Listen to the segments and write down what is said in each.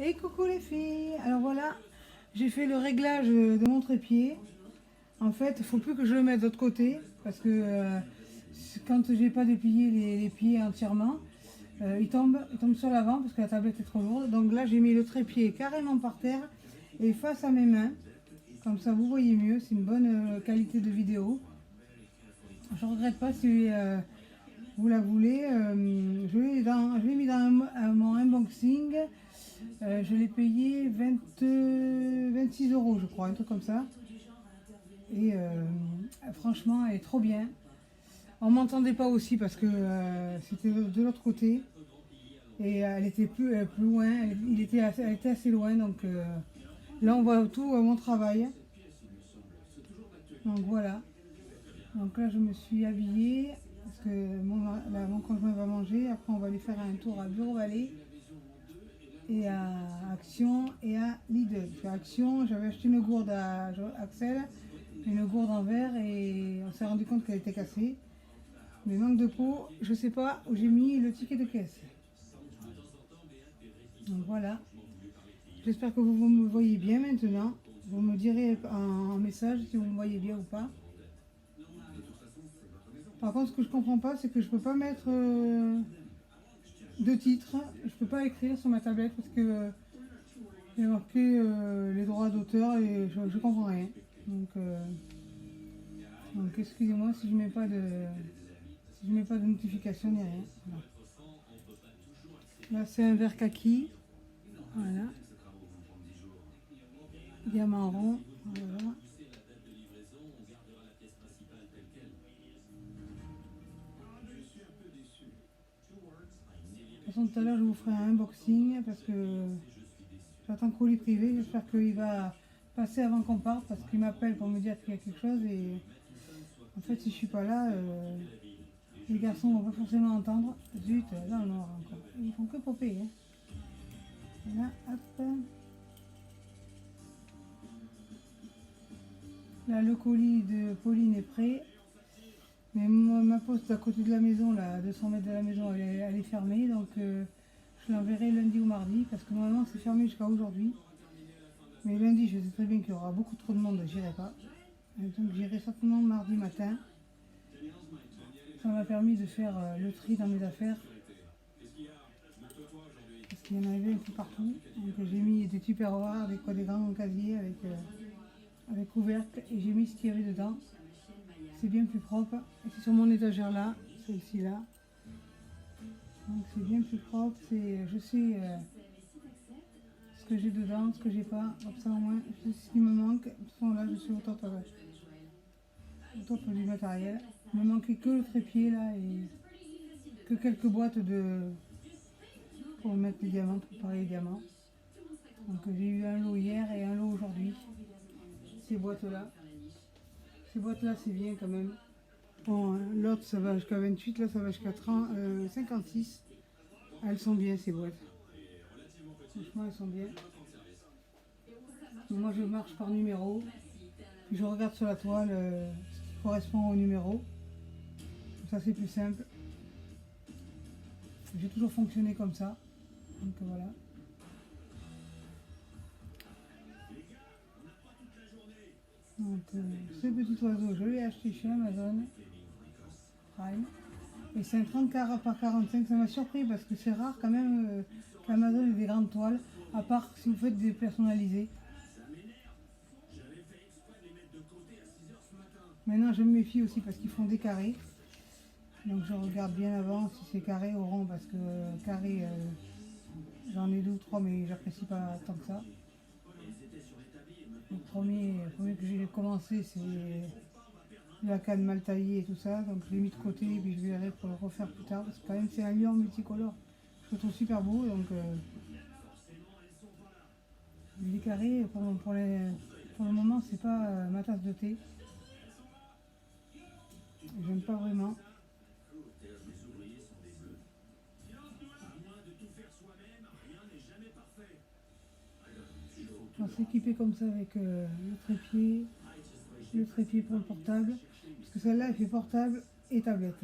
Et coucou les filles. Alors voilà, j'ai fait le réglage de mon trépied. En fait, il faut plus que je le mette de l'autre côté parce que quand j'ai pas déplié les pieds entièrement, il tombe sur l'avant parce que la tablette est trop lourde. Donc là, j'ai mis le trépied carrément par terre et face à mes mains. Comme ça, vous voyez mieux. C'est une bonne qualité de vidéo. Je regrette pas si vous la voulez. Je l'ai mis dans mon unboxing. Je l'ai payé 26 euros, je crois, un truc comme ça. Et franchement, elle est trop bien. On m'entendait pas aussi parce que c'était de l'autre côté. Et elle était plus loin, elle était assez loin. Donc là, on voit tout mon travail. Donc voilà. Donc là, je me suis habillée parce que mon conjoint va manger. Après, on va aller faire un tour à Bureau Vallée et à Action et à Lidl. Chez Action, j'avais acheté une gourde à Axel, une gourde en verre et on s'est rendu compte qu'elle était cassée. Mais manque de peau, je sais pas où j'ai mis le ticket de caisse. Donc voilà. J'espère que vous me voyez bien maintenant. Vous me direz en message si vous me voyez bien ou pas. Par contre, ce que je comprends pas, c'est que je peux pas mettre de titre. Je peux pas écrire sur ma tablette parce que il y a marqué les droits d'auteur et je comprends rien. Donc excusez-moi si je mets pas de notification ni rien. Voilà. Là c'est un verre kaki. Voilà. Diamant rond. Voilà. De toute façon tout à l'heure je vous ferai un unboxing parce que j'attends colis privé. J'espère qu'il va passer avant qu'on parte parce qu'il m'appelle pour me dire qu'il y a quelque chose et en fait si je suis pas là, les garçons vont pas forcément entendre. Zut, là on aura encore. Ils font que popper. Hein. Là, hop. Là le colis de Pauline est prêt. Mais ma poste à côté de la maison, là, à 200 mètres de la maison, elle est fermée. Donc je l'enverrai lundi ou mardi parce que normalement c'est fermé jusqu'à aujourd'hui. Mais lundi, je sais très bien qu'il y aura beaucoup trop de monde, j'irai pas. Et donc j'irai certainement mardi matin. Ça m'a permis de faire le tri dans mes affaires. Parce qu'il y en avait un peu partout. Donc j'ai mis des tupperwares, des grands casiers avec couvercle et j'ai mis ce qu'il y avait dedans. C'est bien plus propre. Et c'est sur mon étagère là, celle-ci là. Donc c'est bien plus propre. Je sais ce que j'ai dedans, ce que j'ai pas. Comme ça au moins, je sais ce qui me manque. De toute façon là, je suis au top du matériel. Il me manquait que le trépied là et que quelques boîtes pour mettre les diamants, pour préparer les diamants. Donc j'ai eu un lot hier et un lot aujourd'hui. Ces boîtes-là. Ces boîtes-là, c'est bien quand même. Bon, l'autre, ça va jusqu'à 28, là, ça va jusqu'à 56. Elles sont bien, ces boîtes. Franchement, elles sont bien. Donc, moi, je marche par numéro. Puis je regarde sur la toile ce qui correspond au numéro. Ça, c'est plus simple. J'ai toujours fonctionné comme ça. Donc voilà. Donc, ce petit oiseau, je l'ai acheté chez Amazon Prime. Et c'est un 30 carats par 45. Ça m'a surpris parce que c'est rare quand même qu'Amazon ait des grandes toiles, à part si vous faites des personnalisés. Maintenant, je me méfie aussi parce qu'ils font des carrés. Donc je regarde bien avant si c'est carré ou rond parce que carré, j'en ai deux ou trois mais j'apprécie pas tant que ça. Le premier que j'ai commencé c'est la canne mal taillée et tout ça, donc je l'ai mis de côté et puis je verrai pour le refaire plus tard parce que quand même c'est un lion multicolore. Je le trouve super beau donc les carrés pour le moment c'est pas ma tasse de thé. J'aime pas vraiment. On va s'équiper comme ça avec le trépied pour le portable, parce que celle-là elle fait portable et tablette.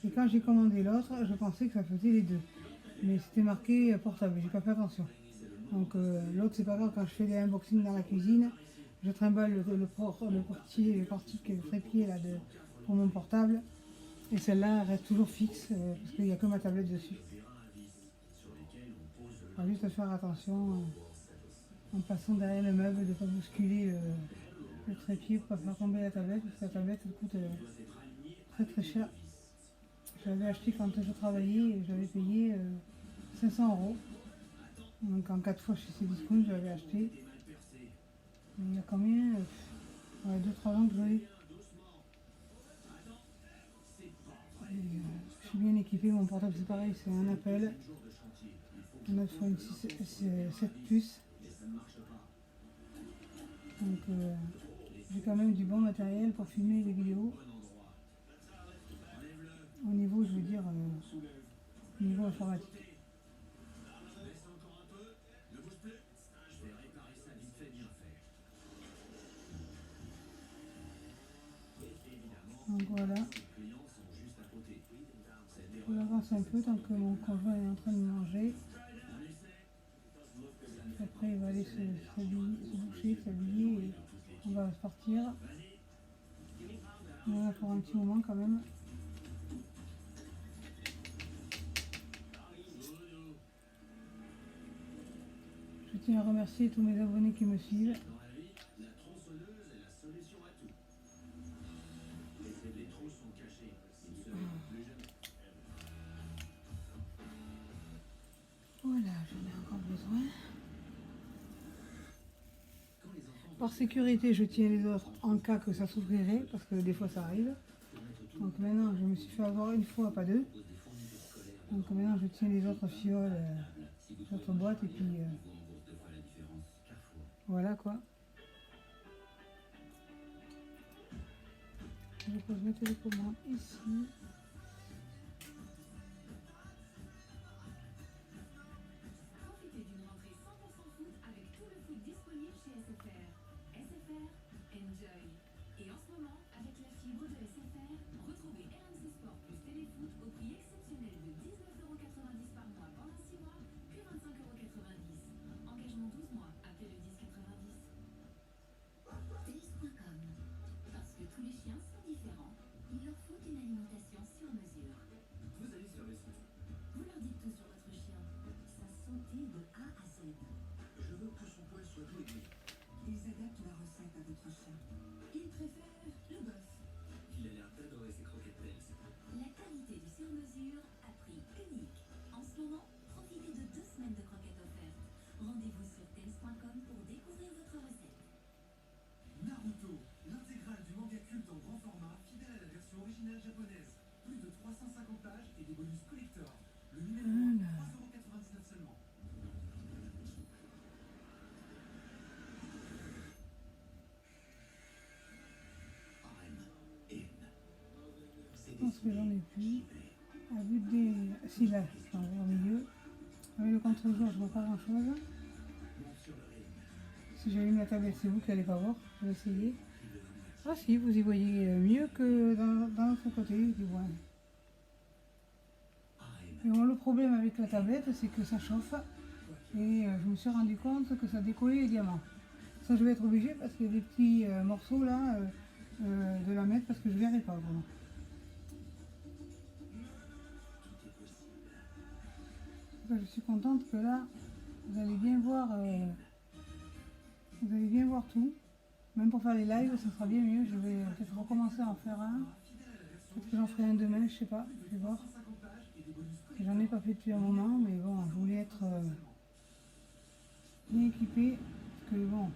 Et quand j'ai commandé l'autre, je pensais que ça faisait les deux. Mais c'était marqué portable, j'ai pas fait attention. Donc l'autre, c'est pas grave, quand je fais des unboxings dans la cuisine, je trimballe le portique trépied là, pour mon portable. Et celle-là reste toujours fixe parce qu'il n'y a que ma tablette dessus. Il faut juste faire attention en passant derrière le meuble de ne pas bousculer le trépied pour ne pas faire tomber la tablette, parce que la tablette elle coûte très très cher. Je l'avais acheté quand je travaillais et j'avais payé 500 €. Donc en 4 fois chez Cdiscount, je l'avais acheté. Mais il y a combien 2-3 ans que je l'ai. Je suis bien équipée, mon portable c'est pareil, c'est un Apple. Un iPhone 7 Plus. Donc j'ai quand même du bon matériel pour filmer les vidéos. Au niveau, je veux dire, au niveau informatique. Donc voilà. Je avance un peu tant que mon conjoint est en train de manger. Après, il va aller se doucher, s'habiller et on va partir. On est là pour un petit moment quand même. Je tiens à remercier tous mes abonnés qui me suivent. Voilà, j'en ai encore besoin. Par sécurité, je tiens les autres en cas que ça s'ouvrirait, parce que des fois ça arrive. Donc maintenant, je me suis fait avoir une fois, pas deux. Donc maintenant, je tiens les autres fioles, les autres boîtes, et puis voilà quoi. Je pose ma télécommande ici. Voilà. Je pense que j'en ai plus. À vue des... Si là, j'en ai au milieu. Avec le contre-jour, je vois pas grand chose. Si j'allume la tablette, c'est vous qui n'allez pas voir. Je vais essayer. Ah si, vous y voyez mieux que dans l'autre côté du bois. Et bon, le problème avec la tablette, c'est que ça chauffe. Et je me suis rendu compte que ça décollait les diamants. Ça, je vais être obligée parce qu'il y a des petits morceaux là de la mettre parce que je ne verrai pas vraiment. Je suis contente que là, vous allez bien voir tout. Même pour faire les lives, ça sera bien mieux. Je vais peut-être recommencer à en faire un. Peut-être que j'en ferai un demain, je sais pas. Je vais voir. J'en ai pas fait depuis un moment, mais bon, je voulais être bien équipée. Parce que bon.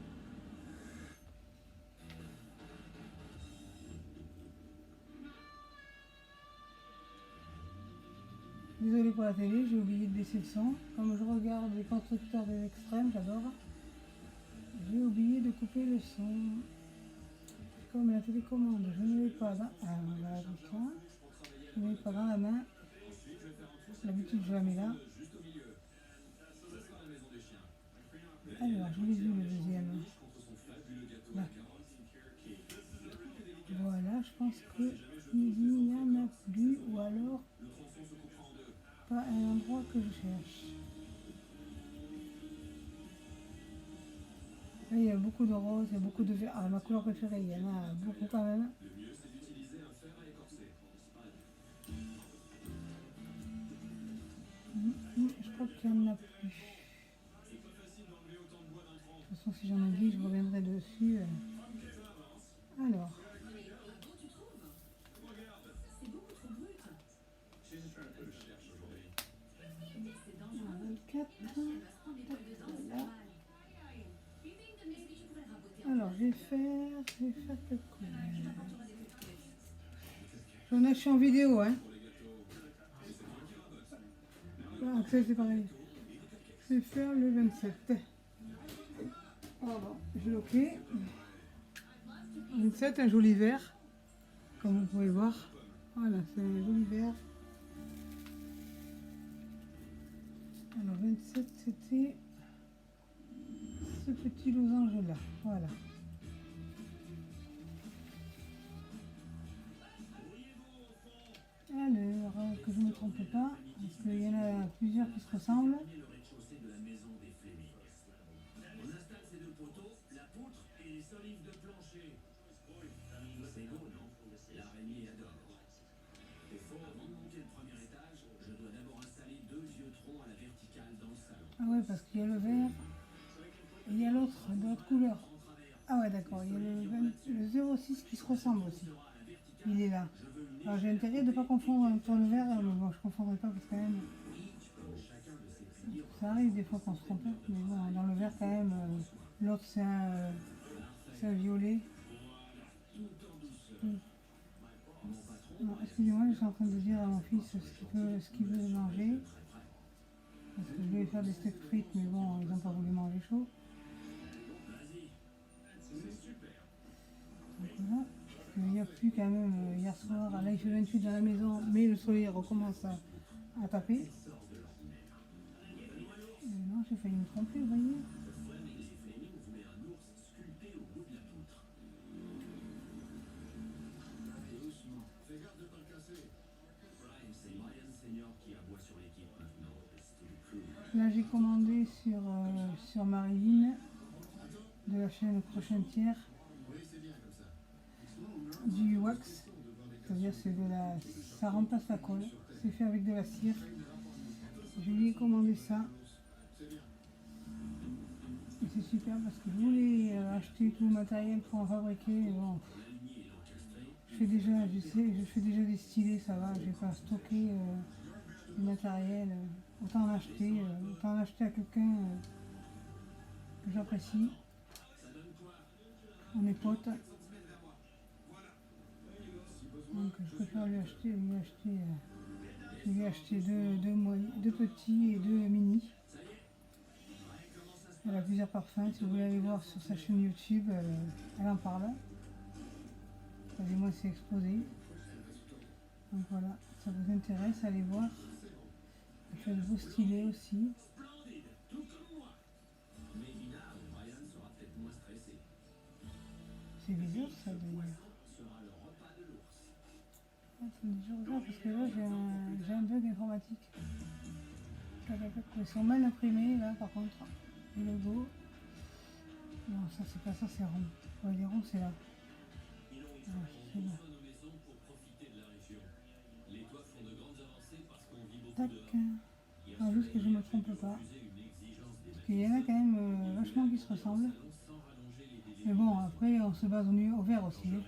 Désolée pour la télé, j'ai oublié de baisser le son. Comme je regarde les constructeurs des extrêmes, j'adore. J'ai oublié de couper le son. Comme la télécommande, je ne l'ai pas dans... Je ne l'ai pas dans la main. D'habitude, je la mets là. Alors, je l'ai vu le deuxième. Là. Voilà, je pense qu'il n'y en a plus, ou alors pas un endroit que je cherche. Là, il y a beaucoup de rose, il y a beaucoup de vert. Ah, ma couleur préférée, il y en a beaucoup quand même. Je crois qu'il n'y en a plus. De toute façon, si j'en oublie, je reviendrai dessus. Alors, ah, 24. Voilà. Alors, je vais faire quelque chose. Je suis en vidéo, hein. Ah, Axel, c'est pareil. Je vais faire le 27. Pardon, j'ai OK. 27, un joli vert, comme vous pouvez voir. Voilà, c'est un joli vert. Alors, 27, c'était ce petit losange-là. Voilà. Alors, que je ne me trompe pas, parce qu'il y en a plusieurs qui se ressemblent. Ah ouais, parce qu'il y a le vert et il y a l'autre, d'autres couleurs. Ah ouais, d'accord, il y a le 06 qui se ressemble aussi. Il est là. Alors j'ai intérêt de ne pas confondre pour le vert, mais bon, je ne confondrai pas parce que quand même, ça arrive des fois qu'on se trompe, mais bon, dans le vert quand même, l'autre c'est un violet. Non, excusez-moi, je suis en train de dire à mon fils ce qu'il veut manger. Parce que je vais faire des steaks frites, mais bon, ils n'ont pas voulu manger chaud. Donc voilà. Parce qu'il n'y a plus quand même hier soir. Là, il fait 28 dans la maison, mais le soleil recommence à taper. Non, j'ai failli me tromper, vous voyez. Là, j'ai commandé sur Marilyn de la chaîne Prochaine Tiers du wax, c'est-à-dire ça remplace la colle, c'est fait avec de la cire. Je lui ai commandé ça et c'est super parce que je voulais acheter tout le matériel pour en fabriquer, mais bon, je fais déjà des stylés, ça va, je vais pas stocker du matériel, autant en acheter à quelqu'un que j'apprécie, on est potes. Donc je préfère je lui ai acheté deux petits et deux mini. Elle a plusieurs parfums, si vous voulez aller voir sur sa chaîne YouTube, elle en parle. Et moi c'est exposé. Donc voilà, ça vous intéresse, allez voir. Elle fait de beaux stylés aussi. C'est bizarre ça d'ailleurs. Attendez, je regarde parce que là j'ai un bug informatique. Ils sont mal imprimés là par contre. Les logos. Non, ça c'est pas ça, c'est rond. Ouais, les ronds c'est là. Ah, c'est là. Tac. Ah, juste que je ne me trompe pas. Parce qu'il y en a quand même vachement qui se ressemblent. Mais bon, après on se base au vert aussi. Hein.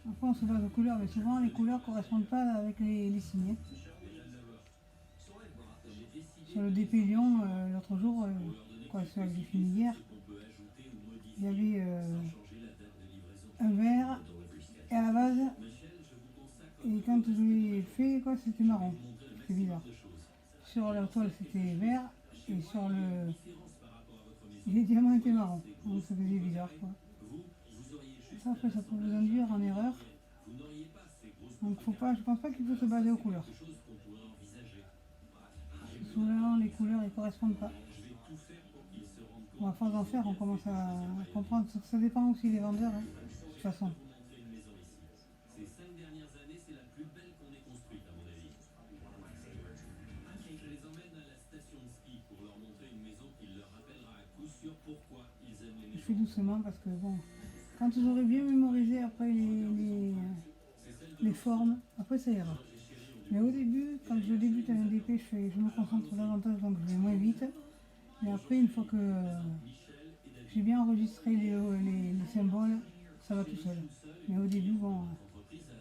Après on se base aux couleurs, mais souvent les couleurs ne correspondent pas avec les signes. Sur le DP Lyon, l'autre jour, celui que j'ai fini hier, il y avait un vert et à la base, et quand je l'ai fait, c'était marron. C'est bizarre. Sur la toile, c'était vert et sur les diamants étaient marron. Donc ça faisait bizarre, quoi. Ça, après, ça peut vous induire en erreur. Donc je pense pas qu'il faut se baser aux couleurs. Souvent, les couleurs, ne correspondent pas. Bon, à force d'en faire, on commence à comprendre. Ça dépend aussi des vendeurs, hein, de toute façon. fais doucement parce que bon, quand j'aurai bien mémorisé après les formes, après ça ira. Mais au début, quand je débute un NDP, je me concentre davantage, donc je vais moins vite. Et après, une fois que j'ai bien enregistré les symboles, ça va tout seul. Mais au début, bon,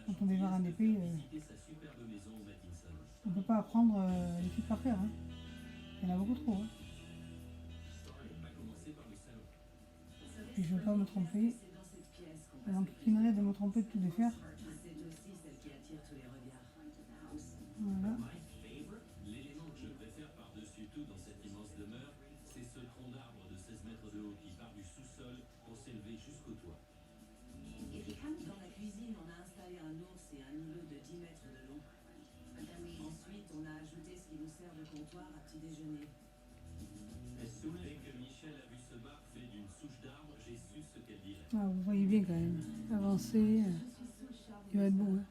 quand on démarre un NDP, on ne peut pas apprendre les trucs par cœur. Hein. Il y en a beaucoup trop. Hein. Puis je ne veux pas me tromper. Donc, il m'arrête de me tromper de tout défaire. Voilà. L'élément que je préfère par-dessus tout dans cette immense demeure, c'est ce tronc d'arbre de 16 mètres de haut qui part du sous-sol pour s'élever jusqu'au toit. Et puis, dans la cuisine, on a installé un ours et un îlot de 10 mètres de long. Ensuite, on a ajouté ce qui nous sert de comptoir à petit déjeuner. Dès que Michel a vu ce bar fait d'une souche d'arbre, j'ai su ce qu'elle dirait. Ah, vous voyez bien quand même. Avancer. Il va être beau. Hein.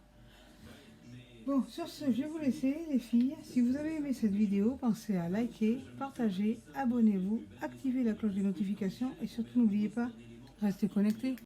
Bon, sur ce, je vais vous laisser, les filles. Si vous avez aimé cette vidéo, pensez à liker, partager, abonnez-vous, activez la cloche de notification et surtout n'oubliez pas, restez connectés.